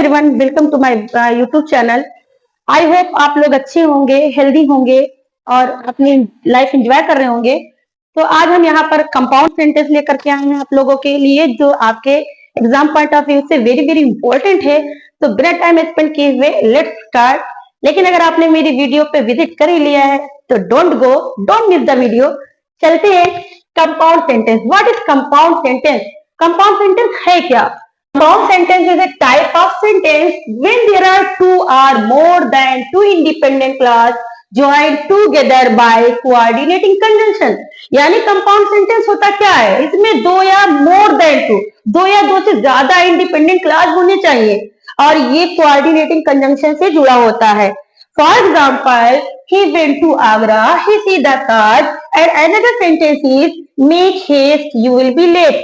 Everyone, welcome to my YouTube channel. I hope आप लोग अच्छे होंगे, हेल्दी होंगे और अपनी लाइफ एंजॉय कर रहे होंगे। तो आज हम यहाँ पर कंपाउंड सेंटेंस लेकर के आए हैं आप लोगों के लिए, जो आपके एग्जाम पॉइंट ऑफ व्यू से वेरी वेरी इंपॉर्टेंट है। तो बिना टाइम स्पेंड किए हुए लेट्स स्टार्ट। लेकिन अगर आपने मेरी वीडियो पे विजिट कर ही लिया है तो डोंट मिस द वीडियो। चलते हैं। Compound sentence, what is compound sentence? Compound sentence है क्या? Compound sentence is a type of sentence when there are two or more than two independent clause joined together by coordinating conjunction। यानी compound sentence होता क्या है? इसमें दो या मोर than to, दो या दो से ज्यादा इंडिपेंडेंट क्लास होने चाहिए और ये कोऑर्डिनेटिंग कंजंक्शन से जुड़ा होता है। For example, he went to Agra, he see the Taj, and another sentence is make haste, you will be late।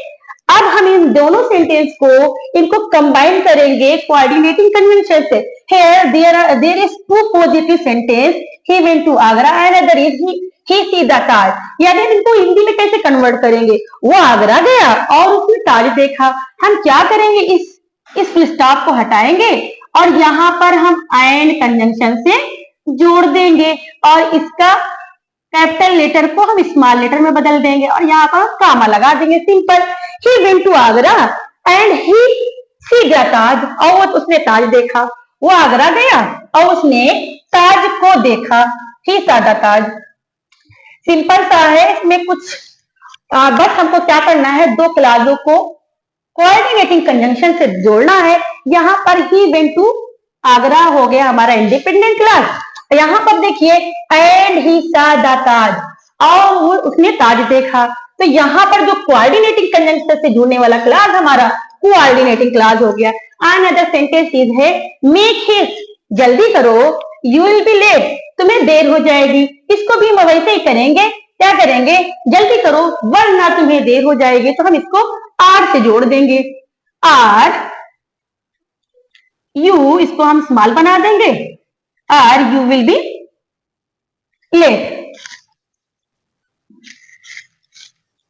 अब हम इन दोनों सेंटेंस को इनको कंबाइन करेंगे कोऑर्डिनेटिंग कन्वेंशन से। Here there is two positive sentence, he went to Agra and another is he see the Taj। यानी इनको हिंदी में कैसे कन्वर्ट करेंगे? वो आगरा गया और उसने ताज देखा। हम क्या करेंगे? इस फुल स्टॉप को हटाएंगे और यहाँ पर हम एंड कंजंक्शन से जोड़ देंगे और इसका कैपिटल लेटर को हम स्मॉल लेटर में बदल देंगे और यहाँ पर कामा लगा देंगे। Simple. He went to Agra and he see the Taj। और उसने ताज देखा। वो आगरा गया और उसने ताज को देखा। He saw the Taj। Simple सा है, इसमें कुछ बस हमको क्या करना है, दो क्लासों को कोऑर्डिनेटिंग कंजंक्शन से जोड़ना है। यहाँ पर he went to आगरा हो गया हमारा इंडिपेंडेंट क्लास। यहाँ पर देखिए and he saw the Taj, और उसने ताज देखा। तो यहाँ पर जो कोऑर्डिनेटिंग कंजंक्शन से जुड़ने वाला क्लास हमारा कोऑर्डिनेटिंग क्लास हो गया। अनदर सेंटेंस इज है मेक हेस्ट, जल्दी करो, यू विल बी लेट, तुम्हें देर हो जाएगी। इसको भी हम वैसे ही करेंगे। क्या करेंगे? जल्दी करो वरना तुम्हें देर हो जाएगी। तो हम इसको आर से जोड़ देंगे। आर यू, इसको हम स्मॉल बना देंगे। Are you will be late.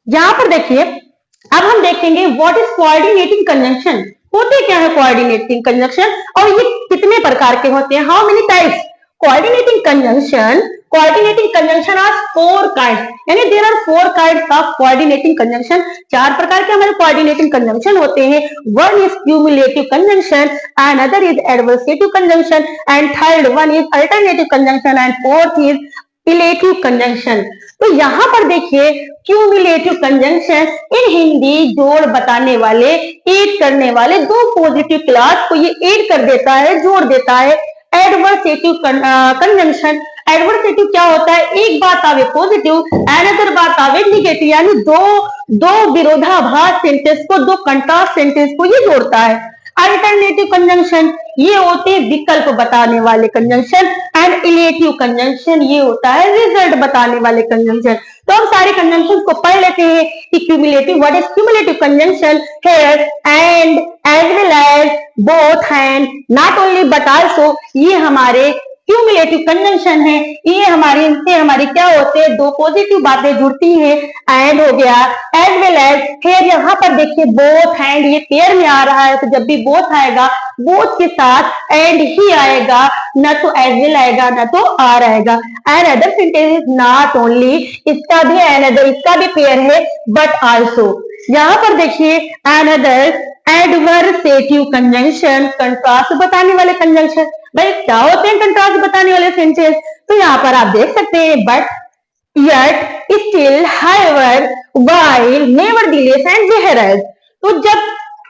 यहां पर देखिए, अब हम देखेंगे व्हाट इज कोऑर्डिनेटिंग कंजंक्शन। होते क्या है कोऑर्डिनेटिंग कंजंक्शन और ये कितने प्रकार के होते हैं? How many types? Coordinating conjunction are four kinds, यानी there are four kinds of coordinating conjunction. चार प्रकार के हमारे कोऑर्डिनेटिंग कंजंक्शन होते हैं। One is cumulative conjunction, another is adversative conjunction, and third one is alternative conjunction, and fourth is illative conjunction. तो यहाँ पर देखिए क्यूमुलेटिव कंजंक्शन इन हिंदी जोड़ बताने वाले, ऐड करने वाले दो पॉजिटिव क्लास को ये ऐड कर देता है, जोड़ देता है। एडवर्सेटिव कंजंक्शन, एडवर्सेटिव क्या होता है? एक बात आवे पॉजिटिव, अनदर बात आवे निगेटिव, यानी दो विरोधाभास सेंटेंस को, दो कंट्रास्ट सेंटेंस को ये जोड़ता है। अल्टरनेटिव कंजंक्शन ये होते हैं विकल्प बताने वाले कंजंक्शन, एंड इलेटिव कंजंक्शन ये होता है रिजल्ट बताने वाले कंजंक्शन। तो हम सारे कंजंक्शन को पढ़ लेते हैं कि cumulative, what is cumulative conjunction? Here and, as well as, both and, not only but also, ये हमारे क्यूमुलेटिव कंजंक्शन है। ये हमारे, इनसे हमारी क्या होते हैं, दो पॉजिटिव बातें जुड़ती हैं। एंड हो गया, एज वेल एज। फिर यहाँ पर देखिए बोथ एंड, ये पेयर में आ रहा है, तो जब भी बोथ आएगा, बोथ के साथ एंड ही आएगा, ना तो एज वेल आएगा ना तो आर आएगा। And other sentence not only, इसका भी एनदर, इसका भी पेयर है, बट आल्सो। यहाँ पर देखिए अनदर एडवर्सेटिव कंजंक्शन, कंट्रास्ट बताने वाले कंजंक्शन। भाई क्या होते हैं कंट्रास्ट बताने वाले सेंटेंस? तो यहाँ पर आप देख सकते हैं but, yet, still, however, while, nevertheless and whereas। तो जब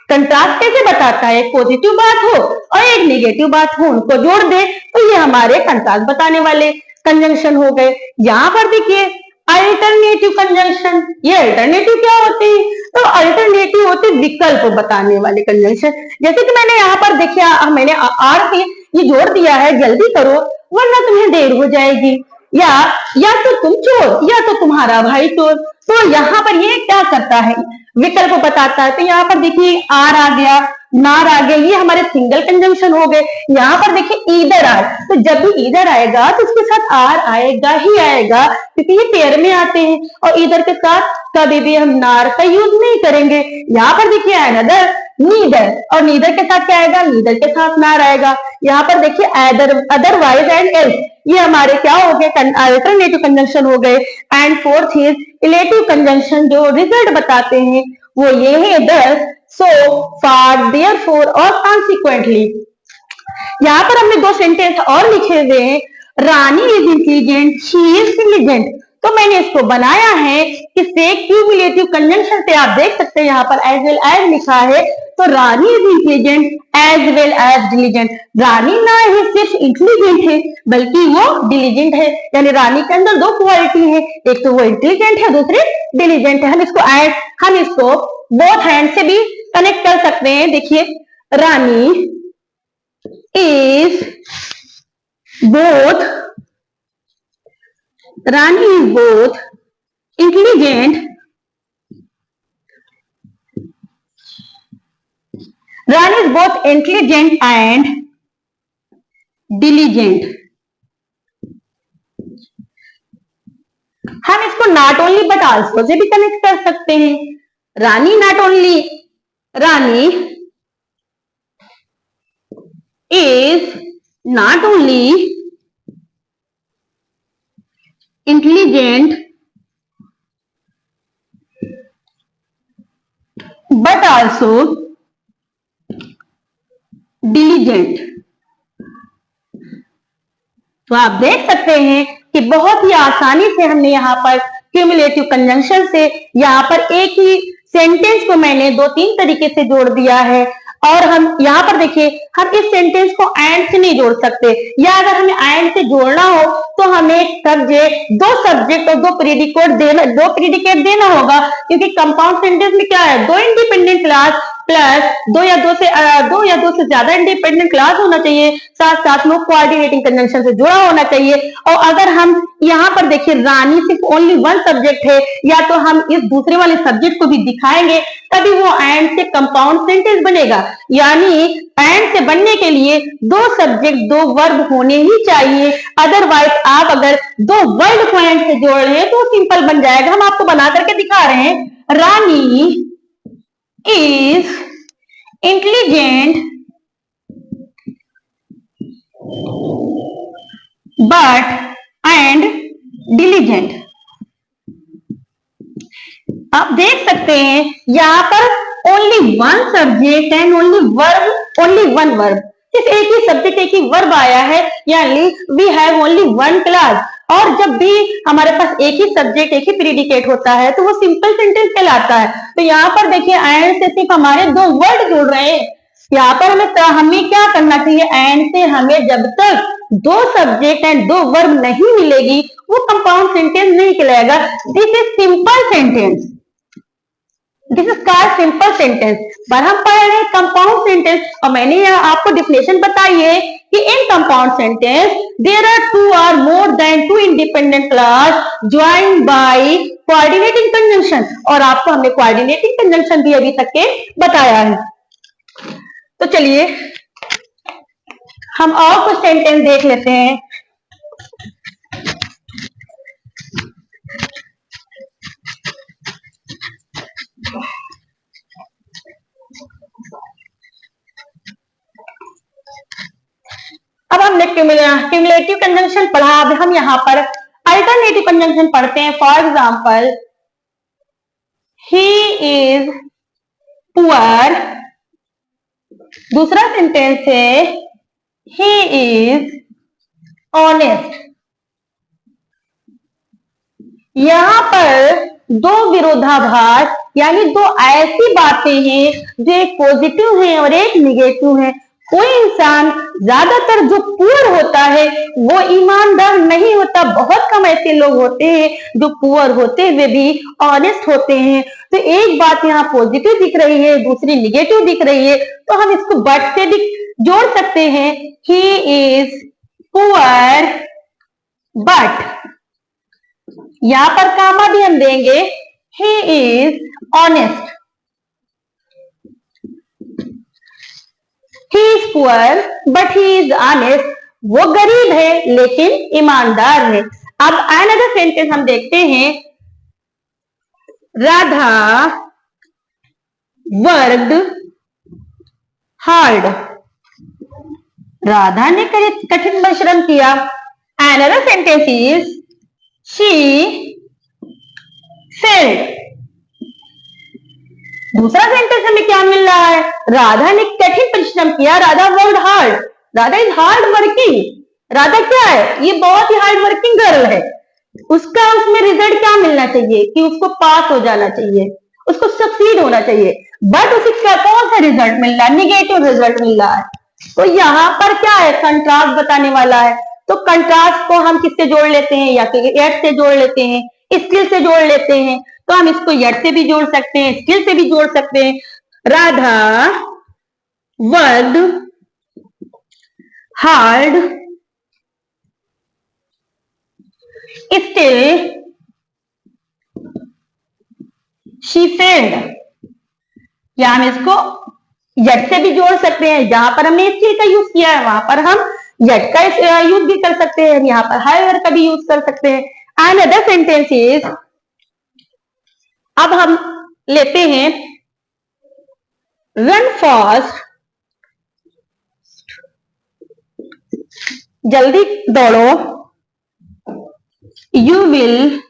कंट्रास्ट कैसे बताता है? एक पॉजिटिव बात हो और एक नेगेटिव बात हो, उनको जोड़ दे तो ये हमारे कंट्रास्ट बताने वाले कंजंक्शन हो गए। यहाँ पर देखिए अल्टरनेटिव कंजंक्शन, ये अल्टरनेटिव क्या होते हैं? तो अल्टरनेटिव होते विकल्प बताने वाले कंजंक्शन। जैसे कि मैंने यहाँ पर देखिए, मैंने आर से ये जोड़ दिया है, जल्दी करो वरना तुम्हें देर हो जाएगी, या तो तुम चोर या तो तुम्हारा भाई चोर। तो यहाँ पर ये क्या करता है? विकल्प बताता है। तो यहाँ पर देखिए आर आ गया, नार आ गया, ये हमारे सिंगल पैरेलल कंजंक्शन हो गए। यहाँ पर देखिए ईदर आर, तो जब भी ईदर आएगा तो उसके साथ आर आएगा ही आएगा, क्योंकि ये पेयर में आते हैं। और ईदर के साथ कभी भी हम नार का यूज नहीं करेंगे। यहाँ पर देखिए अनदर, नीदर, और नीदर के साथ क्या आएगा, नीदर के साथ नार आएगा। यहाँ पर देखिए अदरवाइज एंड एल्स, ये हमारे क्या हो गए, अल्टरनेटिव कंजंक्शन हो गए। And fourth is illative conjunction, जो रिजल्ट बताते हैं वो ये है दस, सो, फार, देयरफॉर और कॉन्सिक्वेंटली। यहाँ पर हमने दो सेंटेंस और लिखे हुए हैं, Rani is intelligent, she is diligent. तो मैंने इसको बनाया है किससे, क्यूमुलेटिव कंजंक्शन से। आप देख सकते हैं यहाँ पर एज वेल एज लिखा है, तो Rani is intelligent as well as diligent. Rani ना ही सिर्फ इंटेलिजेंट है बल्कि वो डिलीजेंट है, यानी रानी के अंदर दो क्वालिटी है, एक तो वो इंटेलिजेंट है, दूसरी डिलीजेंट है। हम इसको बोथ हैंड से भी कनेक्ट कर सकते हैं। देखिए, रानी is both intelligent and diligent। हम इसको not only but also say भी कनेक्ट कर सकते हैं। रानी is not only intelligent but also diligent। तो आप देख सकते हैं कि बहुत ही आसानी से हमने यहाँ पर क्यूमुलेटिव कंजंक्शन से यहाँ पर एक ही सेंटेंस को मैंने दो तीन तरीके से जोड़ दिया है। और हम यहाँ पर देखिए, हम इस सेंटेंस को एंड से नहीं जोड़ सकते, या अगर हमें एंड से जोड़ना हो तो हमें दो सब्जेक्ट और दो प्रीडिकेट देना होगा, क्योंकि कंपाउंड सेंटेंस में क्या है, दो इंडिपेंडेंट क्लास प्लस दो या दो से ज्यादा इंडिपेंडेंट क्लास होना चाहिए, साथ साथ में कोऑर्डिनेटिंग कंजंक्शन से जुड़ा होना चाहिए। और अगर हम यहाँ पर देखिए रानी सिर्फ ओनली वन सब्जेक्ट है, या तो हम इस दूसरे वाले सब्जेक्ट को भी दिखाएंगे तभी वो एंड से कंपाउंड सेंटेंस बनेगा। यानी एंड से बनने के लिए दो सब्जेक्ट दो वर्ब होने ही चाहिए, अदरवाइज आप अगर दो वर्ड को एंड से जोड़ रहे हैं तो सिंपल बन जाएगा। हम आपको बना करके दिखा रहे हैं, रानी is intelligent but and diligent। आप देख सकते हैं यहाँ पर only one subject and only one verb, सिर्फ एक ही सब्जेक्ट एक ही वर्ब आया है, यानी we have only one class. और जब भी हमारे पास एक ही सब्जेक्ट एक ही प्रीडिकेट होता है तो वो सिंपल सेंटेंस कहलाता है। तो यहाँ पर देखिए एंड से सिर्फ हमारे दो वर्ड जुड़ रहे हैं। यहाँ पर हमें क्या करना चाहिए, एंड से हमें जब तक दो सब्जेक्ट एंड दो वर्ब नहीं मिलेगी वो कंपाउंड सेंटेंस नहीं कहलाएगा। This is simple sentence, this is called simple sentence. पर हम पढ़ रहे हैं कंपाउंड सेंटेंस, और मैंने यहाँ आपको डिफिनेशन बताई है कि in compound sentence there are two or more than two independent clause joined by coordinating conjunction. और आपको हमने कोऑर्डिनेटिंग कंजंक्शन भी अभी तक के बताया है। तो चलिए हम और कुछ सेंटेंस देख लेते हैं। अब हमने क्यूमुलेटिव कंजंक्शन पढ़ा, अब हम यहाँ पर अल्टरनेटिव कंजंक्शन पढ़ते हैं। For example, he is poor, दूसरा सेंटेंस है ही इज ऑनेस्ट। यहाँ पर दो विरोधाभास यानी दो ऐसी बातें हैं जो एक पॉजिटिव है और एक निगेटिव है। कोई इंसान, ज्यादातर जो पुअर होता है वो ईमानदार नहीं होता, बहुत कम ऐसे लोग होते हैं जो पुअर होते हुए भी ऑनेस्ट होते हैं। तो एक बात यहाँ पॉजिटिव दिख रही है, दूसरी निगेटिव दिख रही है, तो हम इसको बट से भी जोड़ सकते हैं। ही इज पुअर बट, यहां पर कामा भी हम देंगे, he is honest. He is poor but he is honest, वो गरीब है लेकिन ईमानदार है। अब अनदर सेंटेंस हम देखते हैं, राधा वर्कड हार्ड, राधा ने कठिन परिश्रम किया। Another sentence is she failed, दूसरा सेंटेंस हमें क्या मिल रहा है, राधा ने कठिन परिश्रम किया, Radha worked hard, Radha is hard working, Radha क्या है, ये बहुत ही हार्ड वर्किंग गर्ल है। उसका उसमें रिजल्ट क्या मिलना चाहिए कि उसको पास हो जाना चाहिए, उसको सक्सीड होना चाहिए, बट उसे कौन सा रिजल्ट मिल रहा है, निगेटिव रिजल्ट मिल रहा है। तो यहाँ पर क्या है, कंट्रास्ट बताने वाला है। तो कंट्रास्ट को हम किससे जोड़ लेते हैं, या तो एट से जोड़ लेते हैं, स्किल से जोड़ लेते हैं। तो हम इसको एट से भी जोड़ सकते हैं, स्किल से भी जोड़ सकते हैं। Radha worked hard still she failed, या हम इसको यट से भी जोड़ सकते हैं, जहां पर हमने स्टिल का यूज किया है वहां पर हम यट का यूज भी कर सकते हैं, यहाँ पर हायर का भी यूज कर सकते हैं। एंड अदर सेंटेंस इज, अब हम लेते हैं रन फास्ट, जल्दी दौड़ो, you will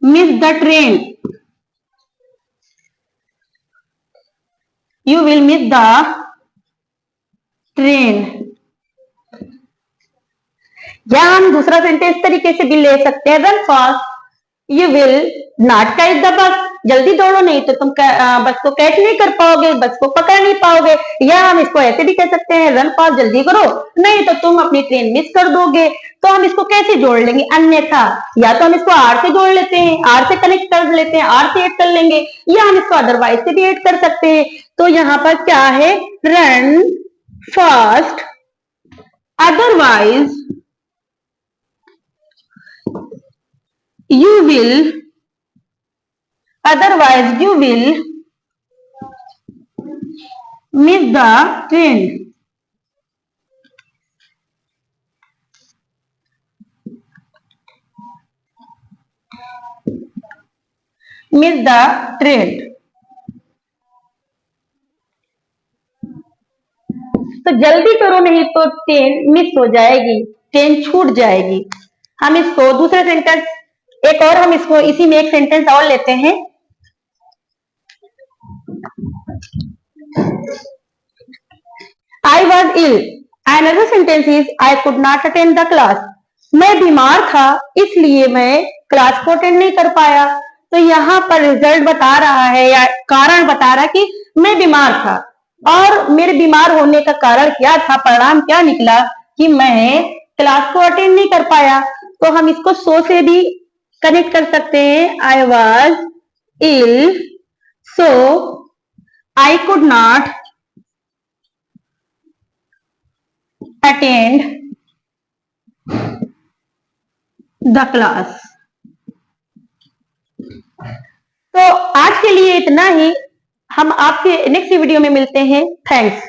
miss the train, you will miss the train. या हम दूसरा सेंटेंस तरीके से भी ले सकते हैं, run fast you will not catch the bus, जल्दी दौड़ो नहीं तो तुम बस को कैच नहीं कर पाओगे, बस को पकड़ नहीं पाओगे। या हम इसको ऐसे भी कह सकते हैं, रन फास्ट जल्दी करो नहीं तो तुम अपनी ट्रेन मिस कर दोगे। तो हम इसको कैसे जोड़ लेंगे, अन्यथा या तो हम इसको आर से जोड़ लेते हैं, आर से कनेक्ट कर लेते हैं, आर से ऐड कर लेंगे, या हम इसको अदरवाइज से भी ऐड कर सकते हैं। तो यहाँ पर क्या है, run fast otherwise you will miss the train। Miss the train, तो जल्दी करो नहीं तो ट्रेन मिस हो जाएगी, ट्रेन छूट जाएगी। हम इसको दूसरे सेंटेंस, एक और हम इसको इसी में एक सेंटेंस और लेते हैं, I was ill, another sentence is I could not attend the class, मैं बीमार था इसलिए मैं क्लास को अटेंड नहीं कर पाया। तो यहाँ पर रिजल्ट बता रहा है या कारण बता रहा है कि मैं बीमार था, और मेरे बीमार होने का कारण क्या था, परिणाम क्या निकला कि मैं क्लास को अटेंड नहीं कर पाया। तो हम इसको सो से भी कनेक्ट कर सकते हैं, I was ill so I could not attend the class. तो आज के लिए इतना ही, हम आपके नेक्स्ट वीडियो में मिलते हैं। थैंक्स।